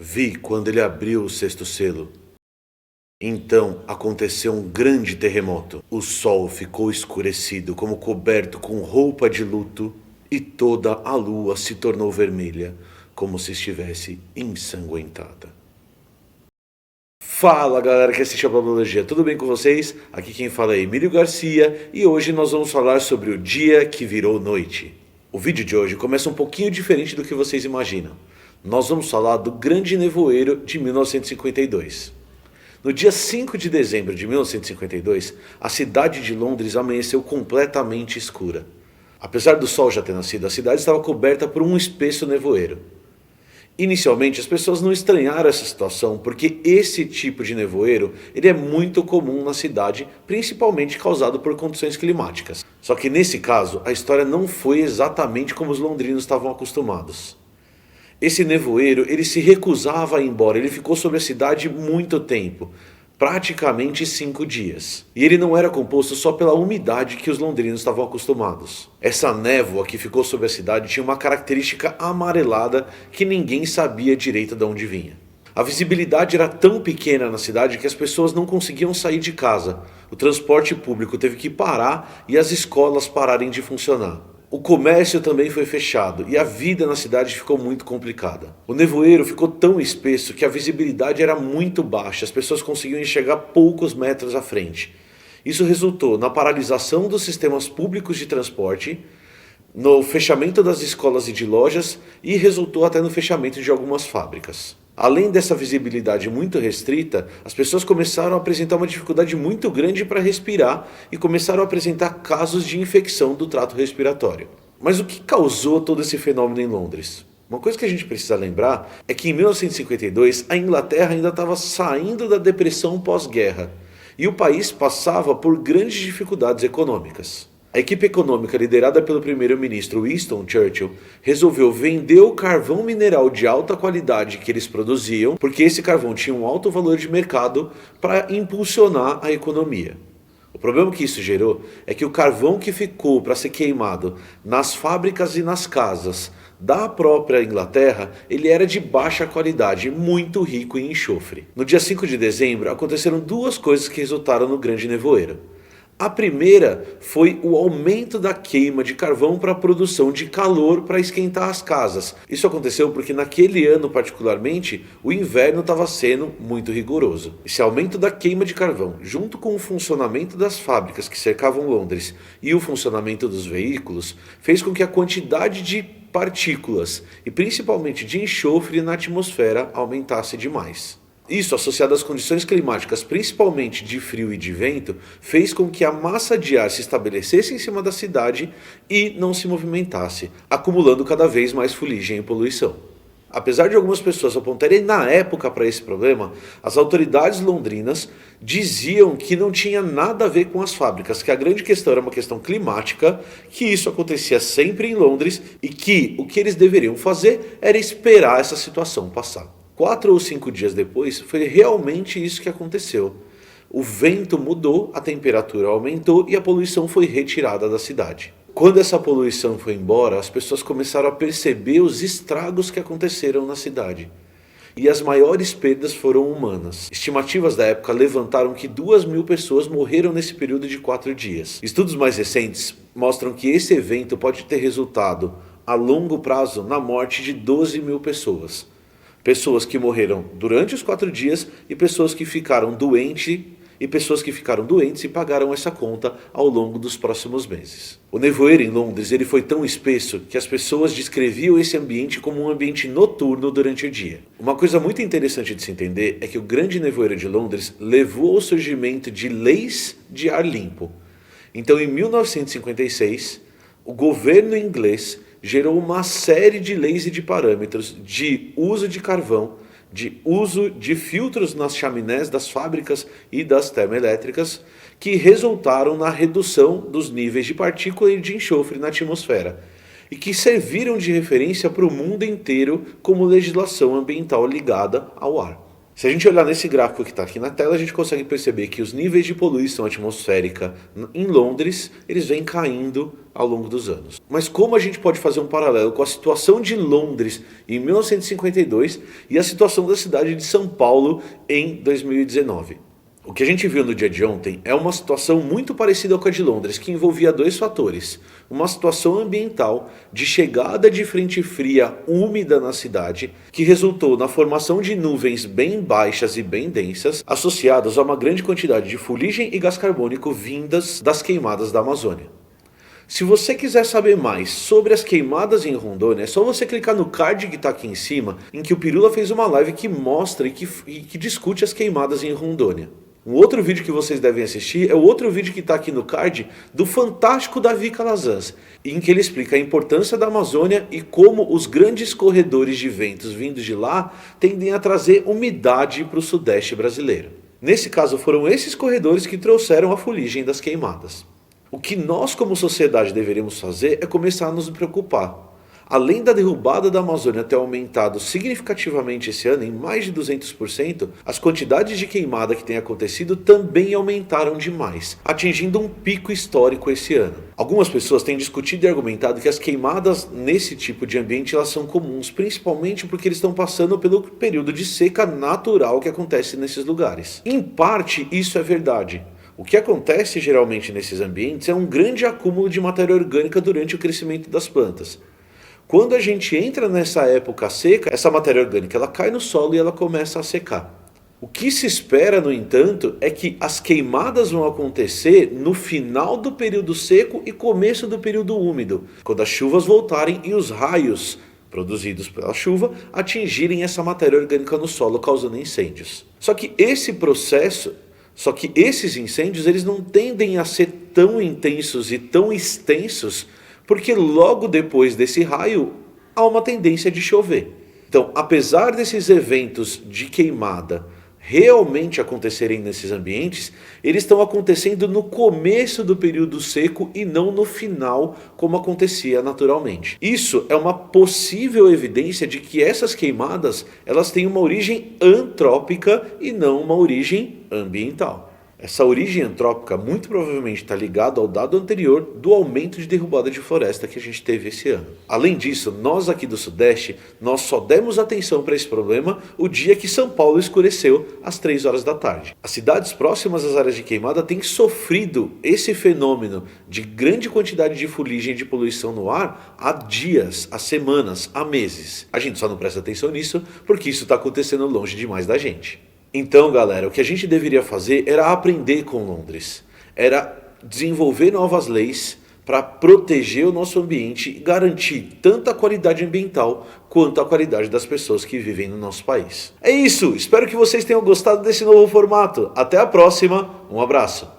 Vi quando ele abriu o sexto selo. Então aconteceu um grande terremoto. O sol ficou escurecido, como coberto com roupa de luto, e toda a lua se tornou vermelha, como se estivesse ensanguentada. Fala galera que assiste a Babilologia, tudo bem com vocês? Aqui quem fala é Emílio Garcia e hoje nós vamos falar sobre o dia que virou noite. O vídeo de hoje começa um pouquinho diferente do que vocês imaginam. Nós vamos falar do Grande Nevoeiro de 1952. No dia 5 de dezembro de 1952, a cidade de Londres amanheceu completamente escura. Apesar do sol já ter nascido, a cidade estava coberta por um espesso nevoeiro. Inicialmente, as pessoas não estranharam essa situação, porque esse tipo de nevoeiro ele é muito comum na cidade, principalmente causado por condições climáticas. Só que nesse caso, a história não foi exatamente como os londrinos estavam acostumados. Esse nevoeiro ele se recusava a ir embora, ele ficou sobre a cidade muito tempo, praticamente 5 dias. E ele não era composto só pela umidade que os londrinos estavam acostumados. Essa névoa que ficou sobre a cidade tinha uma característica amarelada que ninguém sabia direito de onde vinha. A visibilidade era tão pequena na cidade que as pessoas não conseguiam sair de casa. O transporte público teve que parar e as escolas pararem de funcionar. O comércio também foi fechado e a vida na cidade ficou muito complicada. O nevoeiro ficou tão espesso que a visibilidade era muito baixa, as pessoas conseguiam enxergar poucos metros à frente. Isso resultou na paralisação dos sistemas públicos de transporte, no fechamento das escolas e de lojas e resultou até no fechamento de algumas fábricas. Além dessa visibilidade muito restrita, as pessoas começaram a apresentar uma dificuldade muito grande para respirar e começaram a apresentar casos de infecção do trato respiratório. Mas o que causou todo esse fenômeno em Londres? Uma coisa que a gente precisa lembrar é que em 1952 a Inglaterra ainda estava saindo da depressão pós-guerra e o país passava por grandes dificuldades econômicas. A equipe econômica liderada pelo primeiro-ministro Winston Churchill resolveu vender o carvão mineral de alta qualidade que eles produziam, porque esse carvão tinha um alto valor de mercado, para impulsionar a economia. O problema que isso gerou é que o carvão que ficou para ser queimado nas fábricas e nas casas da própria Inglaterra, ele era de baixa qualidade, muito rico em enxofre. No dia 5 de dezembro aconteceram duas coisas que resultaram no grande nevoeiro. A primeira foi o aumento da queima de carvão para a produção de calor para esquentar as casas. Isso aconteceu porque naquele ano particularmente o inverno estava sendo muito rigoroso. Esse aumento da queima de carvão, junto com o funcionamento das fábricas que cercavam Londres e o funcionamento dos veículos, fez com que a quantidade de partículas e principalmente de enxofre na atmosfera aumentasse demais. Isso, associado às condições climáticas, principalmente de frio e de vento, fez com que a massa de ar se estabelecesse em cima da cidade e não se movimentasse, acumulando cada vez mais fuligem e poluição. Apesar de algumas pessoas apontarem na época para esse problema, as autoridades londrinas diziam que não tinha nada a ver com as fábricas, que a grande questão era uma questão climática, que isso acontecia sempre em Londres e que o que eles deveriam fazer era esperar essa situação passar. 4 ou 5 dias depois, foi realmente isso que aconteceu. O vento mudou, a temperatura aumentou e a poluição foi retirada da cidade. Quando essa poluição foi embora, as pessoas começaram a perceber os estragos que aconteceram na cidade. E as maiores perdas foram humanas. Estimativas da época levantaram que 2.000 pessoas morreram nesse período de 4 dias. Estudos mais recentes mostram que esse evento pode ter resultado, a longo prazo, na morte de 12.000 pessoas. Pessoas que morreram durante os 4 dias e pessoas que ficaram doentes e pagaram essa conta ao longo dos próximos meses. O nevoeiro em Londres ele foi tão espesso que as pessoas descreviam esse ambiente como um ambiente noturno durante o dia. Uma coisa muito interessante de se entender é que o grande nevoeiro de Londres levou ao surgimento de leis de ar limpo. Então, em 1956, o governo inglês gerou uma série de leis e de parâmetros de uso de carvão, de uso de filtros nas chaminés das fábricas e das termoelétricas, que resultaram na redução dos níveis de partícula e de enxofre na atmosfera, e que serviram de referência para o mundo inteiro como legislação ambiental ligada ao ar. Se a gente olhar nesse gráfico que está aqui na tela, a gente consegue perceber que os níveis de poluição atmosférica em Londres, eles vêm caindo ao longo dos anos. Mas como a gente pode fazer um paralelo com a situação de Londres em 1952 e a situação da cidade de São Paulo em 2019? O que a gente viu no dia de ontem é uma situação muito parecida com a de Londres, que envolvia dois fatores. Uma situação ambiental de chegada de frente fria úmida na cidade, que resultou na formação de nuvens bem baixas e bem densas, associadas a uma grande quantidade de fuligem e gás carbônico vindas das queimadas da Amazônia. Se você quiser saber mais sobre as queimadas em Rondônia, é só você clicar no card que está aqui em cima, em que o Pirula fez uma live que mostra e que discute as queimadas em Rondônia. Um outro vídeo que vocês devem assistir é o outro vídeo que está aqui no card do fantástico Davi Calazans, em que ele explica a importância da Amazônia e como os grandes corredores de ventos vindos de lá tendem a trazer umidade para o sudeste brasileiro. Nesse caso foram esses corredores que trouxeram a fuligem das queimadas. O que nós como sociedade deveríamos fazer é começar a nos preocupar. Além da derrubada da Amazônia ter aumentado significativamente esse ano, em mais de 200%, as quantidades de queimada que têm acontecido também aumentaram demais, atingindo um pico histórico esse ano. Algumas pessoas têm discutido e argumentado que as queimadas nesse tipo de ambiente elas são comuns, principalmente porque eles estão passando pelo período de seca natural que acontece nesses lugares. Em parte, isso é verdade. O que acontece geralmente nesses ambientes é um grande acúmulo de matéria orgânica durante o crescimento das plantas. Quando a gente entra nessa época seca, essa matéria orgânica ela cai no solo e ela começa a secar. O que se espera, no entanto, é que as queimadas vão acontecer no final do período seco e começo do período úmido, quando as chuvas voltarem e os raios produzidos pela chuva atingirem essa matéria orgânica no solo, causando incêndios. Só que esses incêndios eles não tendem a ser tão intensos e tão extensos, porque logo depois desse raio há uma tendência de chover. Então, apesar desses eventos de queimada realmente acontecerem nesses ambientes, eles estão acontecendo no começo do período seco e não no final, como acontecia naturalmente. Isso é uma possível evidência de que essas queimadas elas têm uma origem antrópica e não uma origem ambiental. Essa origem antrópica muito provavelmente está ligada ao dado anterior do aumento de derrubada de floresta que a gente teve esse ano. Além disso, nós aqui do Sudeste, nós só demos atenção para esse problema o dia que São Paulo escureceu às 3 horas da tarde. As cidades próximas às áreas de queimada têm sofrido esse fenômeno de grande quantidade de fuligem e de poluição no ar há dias, há semanas, há meses. A gente só não presta atenção nisso porque isso está acontecendo longe demais da gente. Então, galera, o que a gente deveria fazer era aprender com Londres. Era desenvolver novas leis para proteger o nosso ambiente e garantir tanto a qualidade ambiental quanto a qualidade das pessoas que vivem no nosso país. É isso, espero que vocês tenham gostado desse novo formato. Até a próxima, um abraço.